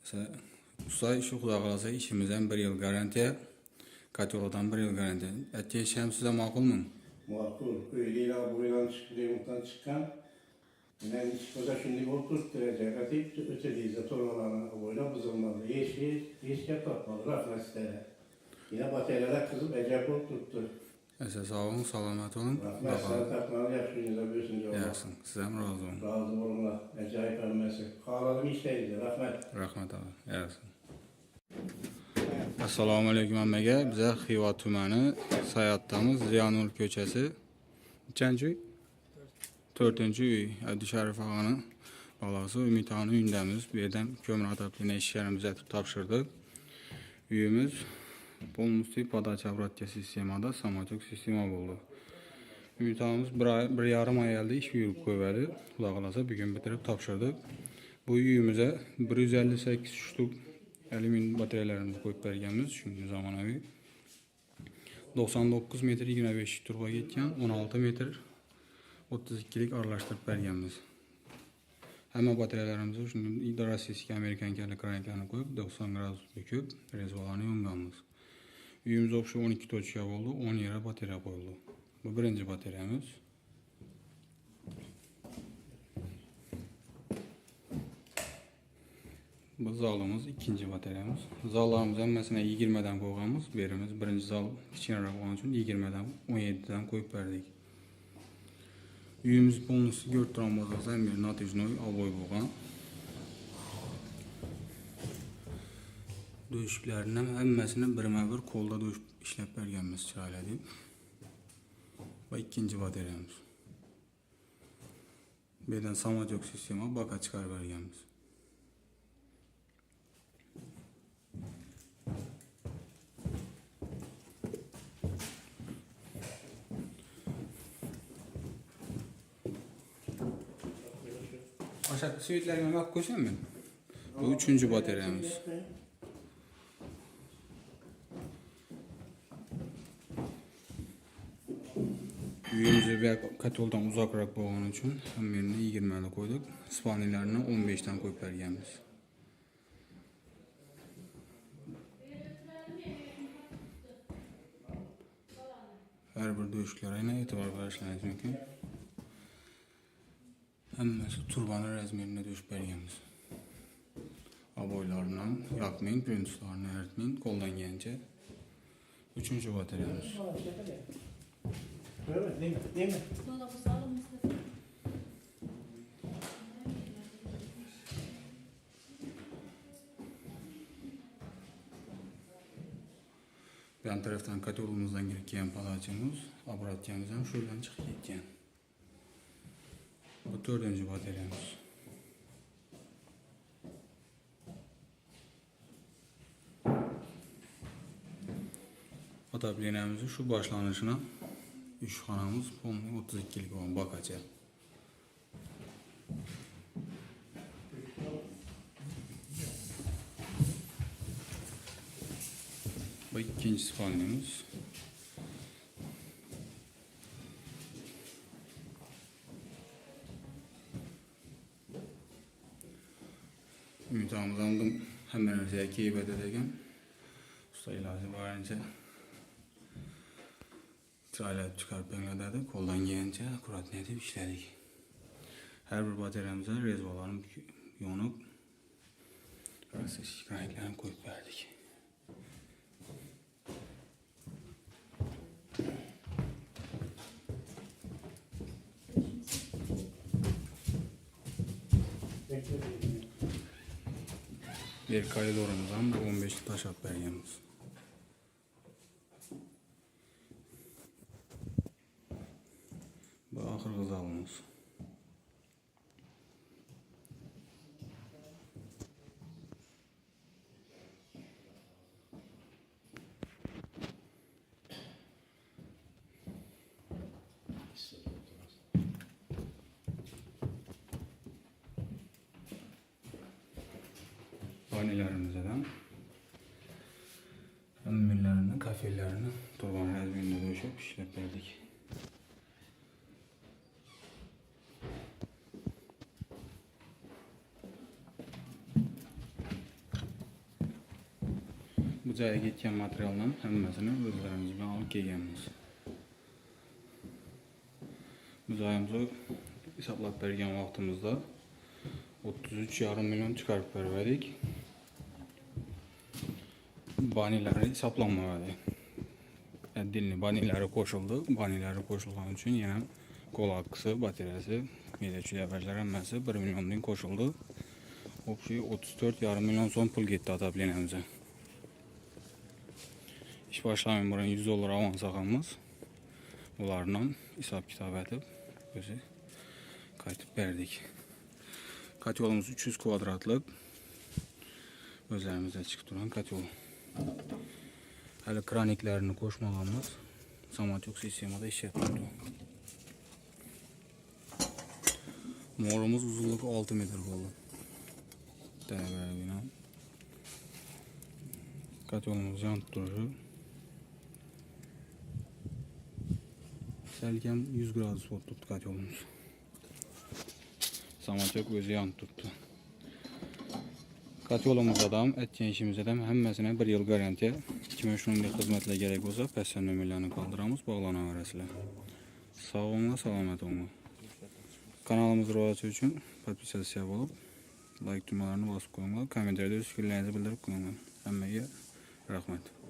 Mesela usta işi Xudo qalasa işimizden 1 yıl garantiya, katyoladan 1 yıl garantiya. Etiş hem size makulmu? Makul. Öyle buraya çıktı, remonttan çıkan. Yani çıkmaza şimdi oturtturacak. Atıp ötediyse torbalarına boyuna buzulmadı. Hiç yapmadı. Rahmetlere. Yine bataryada kızıp ecep oturttu. Mesela sağ olun, selamet olun. Rahmet sana takmanı yapışınca böyüsünce olmaz. Yaxsın, sizden razı olun. Razı olunlar. Acayip ölmesi. Ağladım işteydi. Rahmet. Rahmet abi, yaxsın. Assalomu alaykum hammaga. Bize Xiva tumani Sayatdamiz, Ziyanur ko'chasi. Nechanchi uy? 4-uy. Abdusharif og'ani bolasi Umid og'ani uyidamiz. Bu yerdan ko'mir atapliğine ishlarimizni topshirdik. Uyimiz полностью подача обратка sistemada samochok sistema bo'ldi. Umid og'amiz 1,5 oy oldi ish yurib qo'yadi. Xudo qalasa bugun bitirib topshirdik. Bu uyimizga 158 shtuk alyumin batareyalarimizni qo'yib berganmiz. Shunday zamonaviy 99 metr 25 turba ketgan, 16 metr 32 lik aralashtirib berganmiz. Hamma batareyalarimizni shunday rossiyskiy amerikan kranklarni qo'yib 90 gradus bukib, rezvalarni yonganmiz. Uyimizda o'sha 12 tochka bo'ldi, 10 yera batareya qo'yildi. Bu birinchi batareyamiz. Bu zalımız ikinci batareyamiz. Zallarımız hammasini 20 dan qo'yganmiz. Berimiz birinchi zal kichikroq bo'lgani uchun 20 dan 17 dan qo'yib berdik. Uyimiz полностью 4 tramvazda zamir natijnoy ob'oy bo'lgan. Döşüklərinin hammasini birma-bir qo'lda döşüb ishlab berganmiz chiroyli deb. Bu ikinci batareyamiz. Bu yerdan samochok sistema baka chiqarib berganmiz. Aşağı suyutlarga bak ko'rsam men. Bu 3-cü batareyamiz. Uyimizni bir katyoldan uzakroq bo'lgani uchun hammasini 20 ga qo'ydik. Spaniyalarni 15 dan qo'yib berganmiz. Her bir döşüklərə e'tibor berishiniz mumkin. Hammasi turbanın razmerine döşüb berganmiz. Aboylarından yakmayın, printslarını eritmeyin, koldan gelince 3-cü batareyamiz. Değil mi? Yan taraftan katyolumuzdan girip gelen palacımız, aparatyamız hem şuradan çıkıp gitken. Bu 4-cü batareyamiz. Atabilyenimizin şu başlanışına 3 xanamız 32 lik olan bakaca. Bu ikinci spalnimiz. Ümit ağamız aldım. Hemen öteye keybet edegen. Usta ilacı varınca tirayla çıkarıp dedi. Koldan gelince akurat ne edip işledik. Her bir bataryamıza rezvalarını yonup Rusya şikayetlerini koyup verdik. Bir koridorumuzdan bu 15 taş at berganmiz. Bu ahırgı zalımız. Vanilerimizden emmillerini, kafelerini turban razmerine döşüp işlep verdik. bu joyga ketgan materialdan hammasini o'zlarimiz bilan olib kelganmiz. Bu joyimizni hisoblab bergan vaqtimizda 33,5 million chiqarib berdik. Banilari hisoblanmadi. Dilni banilari qo'shildi. Banilari qo'shilgani uchun yana qo'l haqqisi, batareyasi, medachilar hammasi 1 milliondan qo'shildi. Общий 34,5 million so'm pul ketdi отопленияmize. İş başlamayın buranın $100 avans alganmiz. Ulardan hisob kitob etib o'zi qaytib berdik. Kotyolumuz 300 kvadratlik. O'zlarimizda chiqib turgan kotyol. Hali kraniklarni qo'shmaganmiz. Samotyok sistemada ishlayapti. Morumuz uzunluğu 6 metr bo'ldi. Bina. Kotyolumuz yonib turibdi. Salkam 100 gradus bo'lib turibdi kotyolumuz. Samotyok o'zi yonib turibdi. Kotyolumuzda ham, aytgan ishimizda ham hammasini 1 yil garantiya. Kimga shunday xizmatlar kerak bo'lsa, pastdan nomerlarni qoldiramiz, bog'lanaverasizlar. Sog' bo'linglar, salomat bo'linglar. Kanalimiz rivoji uchun podpisatsiya bo'lib, like tugmalarini bosib qo'yinglar, kommentariyada fikrlaringizni bildirib qo'yinglar. Hammaga rahmat.